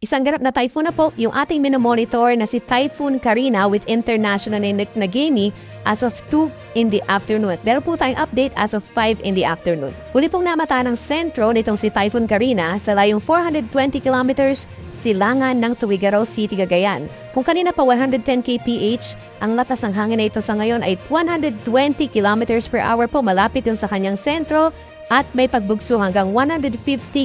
Isang ganap na typhoon na po yung ating minomonitor na si Typhoon Karina with international na Gemi as of 2 in the afternoon. Meron po tayong update as of 5 in the afternoon. Huli pong namata ng sentro nitong si Typhoon Karina sa layong 420 kilometers silangan ng Tuguegarao City, Cagayan. Kung kanina pa 110 kph, ang lakas ng hangin na ito sa ngayon ay 120 kilometers per hour po malapit dun sa kanyang sentro at may pagbugso hanggang 150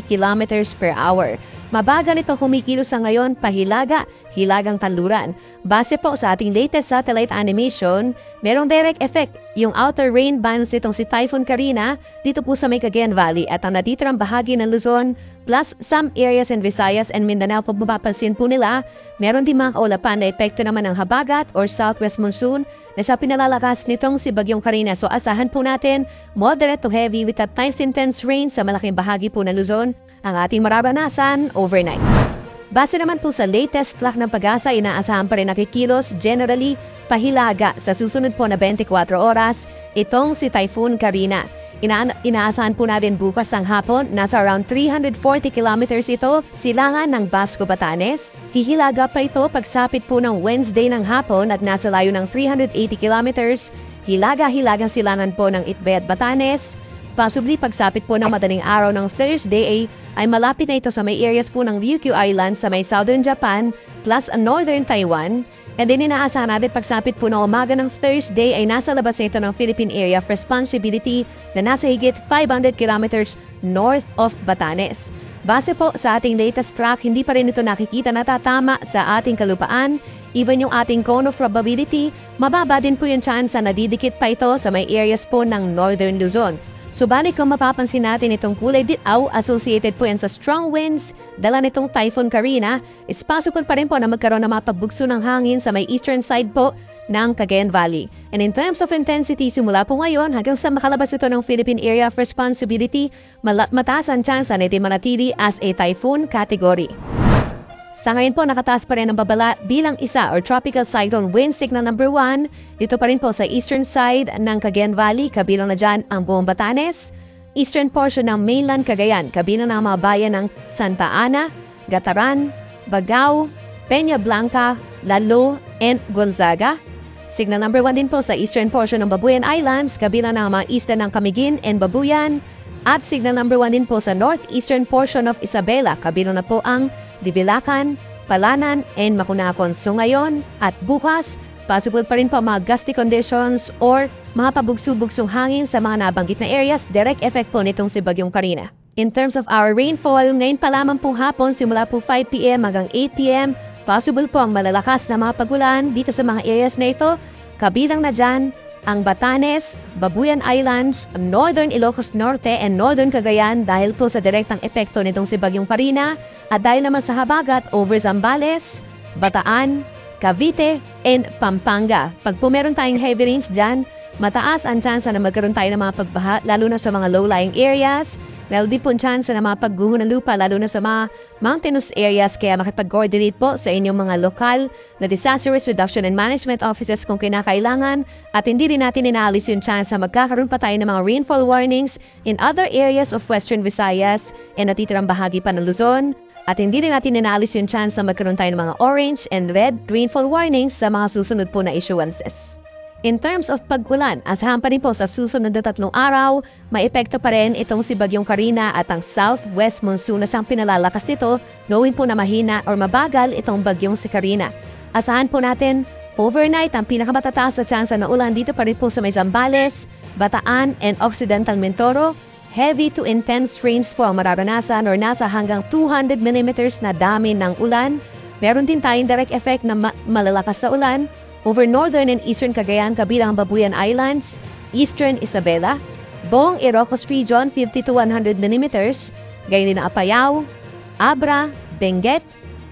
kilometers per hour. Mabagal ito kumikilos sa ngayon pahilaga, hilagang kanluran. Base po sa ating latest satellite animation, merong direct effect yung outer rain bands nitong si Typhoon Karina dito po sa may Cagayan Valley at ang natitirang bahagi ng Luzon plus some areas in Visayas and Mindanao po mapapansin po nila, meron din mga kaulapan na epekto naman ng habagat or southwest monsoon na siya pinalalakas nitong si Bagyong Karina. So asahan po natin moderate to heavy with at times intense rain sa malaking bahagi po ng Luzon ang ating mararanasan overnight. Base naman po sa latest clock ng Pag-asa, inaasahan pa rin nakikilos generally pahilaga sa susunod po na 24 oras itong si Typhoon Karina. Inaasahan po natin bukas ng hapon, nasa around 340 kilometers ito, silangan ng Basco, Batanes. Hihilaga pa ito pagsapit po ng Wednesday ng hapon at nasa layo ng 380 kilometers, hilaga-hilagang silangan po ng Itbayat, Batanes. Possibly pagsapit po ng madaling araw ng Thursday ay malapit na ito sa may areas po ng Ryukyu Island sa may southern Japan plus northern Taiwan. And then inaasahan natin pagsapit po ng umaga ng Thursday ay nasa labas na ito ng Philippine Area of Responsibility na nasa higit 500 kilometers north of Batanes. Base po sa ating latest track, hindi pa rin ito nakikita na tatama sa ating kalupaan. Even yung ating cone of probability, mababa din po yung chance na nadidikit pa ito sa may areas po ng northern Luzon. Subalit kung mapapansin natin itong kulay dilaw, associated po yan sa strong winds, dala nitong Typhoon Karina, is possible pa rin po na magkaroon ng mapabugso ng hangin sa may eastern side po ng Cagayan Valley. And in terms of intensity, simula po ngayon hanggang sa makalabas ito ng Philippine Area of Responsibility, mataas ang chance na ito manatili as a typhoon category. Sa ngayon po, nakataas pa rin ang babala bilang isa or tropical cyclone wind signal number 1. Dito pa rin po sa eastern side ng Cagayan Valley, kabilang na dyan ang buong Batanes. Eastern portion ng mainland Cagayan, kabilang na ang mga bayan ng Santa Ana, Gataran, Bagao, Peña Blanca, Lalo, and Gonzaga. Signal number 1 din po sa eastern portion ng Babuyan Islands, kabilang na ang mga eastern ng Camiguin and Babuyan. At signal number 1 din po sa northeastern portion of Isabela, kabilang na po ang Dibilacan, Palanan, and Macunacon. So ngayon at bukas, possible pa rin po mga gusty conditions or mga pabugso-bugsong hangin sa mga nabanggit na areas, direct effect po nitong si Bagyong Karina. In terms of our rainfall, ngayon pa lamang po hapon, simula po 5 p.m. hanggang 8 p.m., possible po ang malalakas na mga pagulan dito sa mga areas na ito, kabilang na dyan ang Batanes, Babuyan Islands, Northern Ilocos Norte, and Northern Cagayan dahil po sa direktang epekto nitong si Bagyong Karina at dahil naman sa habagat over Zambales, Bataan, Cavite, and Pampanga. Pag po meron tayong heavy rains dyan, mataas ang chance na magkaroon tayo ng mga pagbaha lalo na sa mga low-lying areas. Meron din po chance na mapagguho ng lupa lalo na sa mga mountainous areas kaya makipag-coordinate po sa inyong mga lokal na disaster risk reduction and management offices kung kinakailangan at hindi rin natin inaalis yung chance na magkakaroon pa tayo ng mga rainfall warnings in other areas of Western Visayas and natitirang bahagi pa ng Luzon at hindi rin natin inaalis yung chance na magkaroon tayo ng mga orange and red rainfall warnings sa mga susunod po na issuances. In terms of pag-ulan, asahan pa rin po sa susunod na 3 araw, may epekto pa rin itong si Bagyong Karina at ang southwest monsoon na siyang pinalalakas nito, knowing po na mahina or mabagal itong bagyong si Karina. Asahan po natin, overnight ang pinakamatataas na chance na ulan dito pa rin po sa may Zambales, Bataan, and Occidental Mindoro. Heavy to intense rains po ang mararanasan or nasa hanggang 200 mm na dami ng ulan. Meron din tayong direct effect na malalakas na ulan over northern and eastern Cagayan kabilang Babuyan Islands, eastern Isabela, buong Ilocos Region 50 to 100 mm, gayon din na Apayao, Abra, Benguet,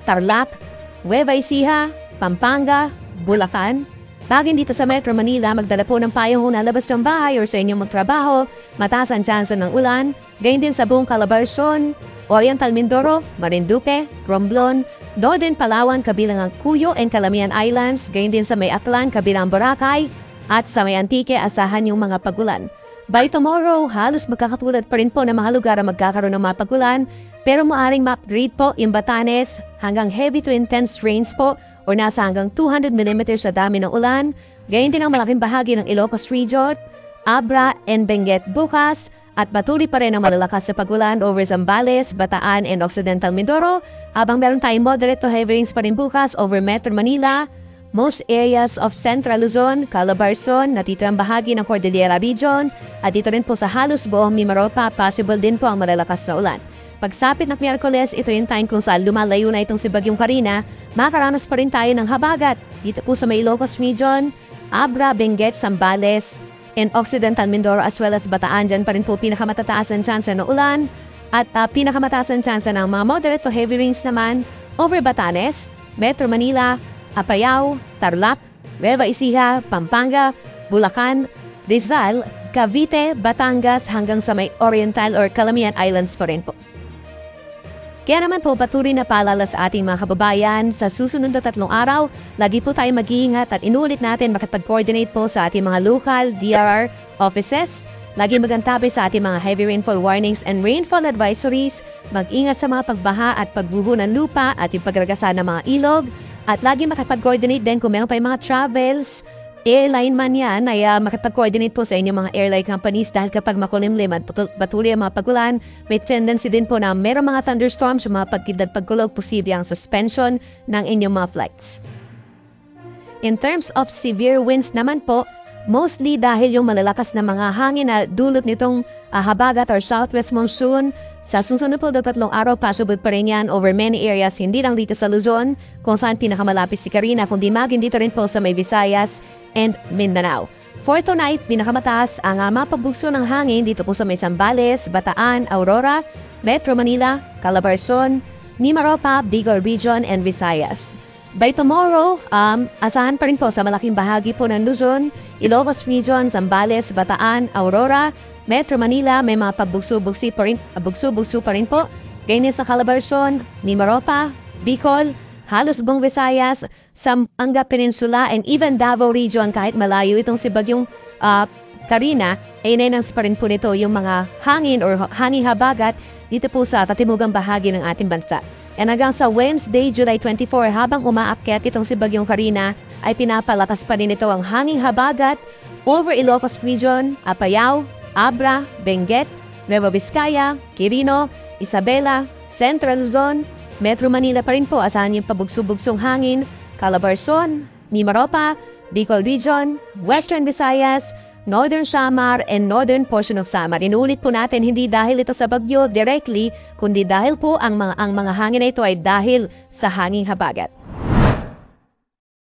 Tarlac, Nueva Ecija, Pampanga, Bulacan. Bagin dito sa Metro Manila, magdala po ng payong kung nalabas ng bahay or sa inyong magtrabaho, mataas ang tsansa ng ulan, gayon din sa buong Calabarzon, Oriental Mindoro, Marinduque, Romblon, Northern Palawan kabilang ang Cuyo and Calamian Islands, gayon din sa may Aklan kabilang Boracay, at sa may Antique asahan yung mga pagulan. By tomorrow, halos magkakatulad pa rin po na mga lugar ang magkakaroon ng mga pagulan, pero maaring ma-upgrade po yung Batanes hanggang heavy to intense rains po o nasa hanggang 200 mm sa dami ng ulan. Gayon din ang malaking bahagi ng Ilocos Region, Abra and Benguet bukas at patuloy pa rin ang malalakas na pagulan over Zambales, Bataan and Occidental Mindoro habang meron tayong moderate to heavy rains pa rin bukas over Metro Manila, most areas of Central Luzon, Calabarzon, natitirang bahagi ng Cordillera Region, at dito rin po sa halos buong Mimaropa, possible din po ang malalakas na ulan. Pagsapit ng Miyerkules, ito yung time kung saan lumalayo na itong si Bagyong Karina, makaranas pa rin tayo ng habagat. Dito po sa may Ilocos Region, Abra, Benguet, Zambales, and Occidental Mindoro as well as Bataan, dyan pa rin po pinakamatataas ng tsansa ng ulan, at pinakamataas ng tsansa ng mga moderate to heavy rains naman over Batanes, Metro Manila, Apayao, Tarlac, Nueva Ecija, Pampanga, Bulacan, Rizal, Cavite, Batangas hanggang sa may Oriental or Calamian Islands pa rin po. Kaya naman po patuloy na paalala sa ating mga kababayan sa susunod na 3 araw, lagi po tayo mag-iingat at inulit natin makipag-coordinate po sa ating mga local DRR offices. Lagi magantabi sa ating mga heavy rainfall warnings and rainfall advisories, mag-ingat sa mga pagbaha at pagbuho ng lupa at yung pagragasa ng mga ilog, at lagi makipag-coordinate din kung meron pa yung mga travels, airline man yan, ay makipag-coordinate po sa inyong mga airline companies dahil kapag makulimlim at patuloy ang mga pagulan, may tendency din po na merong mga thunderstorms, yung mga pagkidlat pagkulog, posible ang suspension ng inyong mga flights. In terms of severe winds naman po, mostly dahil yung malalakas na mga hangin na dulot nitong habagat or southwest monsoon, sa susunod po na 3 araw, possible pa rin yan over many areas, hindi lang dito sa Luzon, kung saan pinakamalapit si Karina, kundi maging dito rin po sa may Visayas and Mindanao. For tonight, pinakamataas ang mapabugso ng hangin dito po sa may Zambales, Bataan, Aurora, Metro Manila, Calabarzon, Mimaropa, Bicol Region, and Visayas. By tomorrow, asahan pa rin po sa malaking bahagi po ng Luzon, Ilocos Region, Zambales, Bataan, Aurora, Metro Manila, may mga pagbugso-bugso pa rin po. Ganyan sa Calabarzon, Mimaropa, Bicol, halos buong Visayas, Zamboanga Peninsula, and even Davao Region kahit malayo itong si Bagyong Karina, ay inenance pa rin po nito yung mga hangin or hanging habagat dito po sa katimugang bahagi ng ating bansa. And hanggang sa Wednesday, July 24, habang umaakyat itong si Bagyong Karina, ay pinapalakas pa din ito ang hanging habagat over Ilocos Region, Apayao, Abra, Benguet, Nueva Vizcaya, Quirino, Isabela, Central Luzon, Metro Manila pa rin po asahan yung pabugso-bugsong hangin, Calabarzon, Mimaropa, Bicol Region, Western Visayas, Northern Samar, and Northern portion of Samar. Inuulit po natin, hindi dahil ito sa bagyo directly, kundi dahil po ang mga hangin na ito ay dahil sa hanging habagat.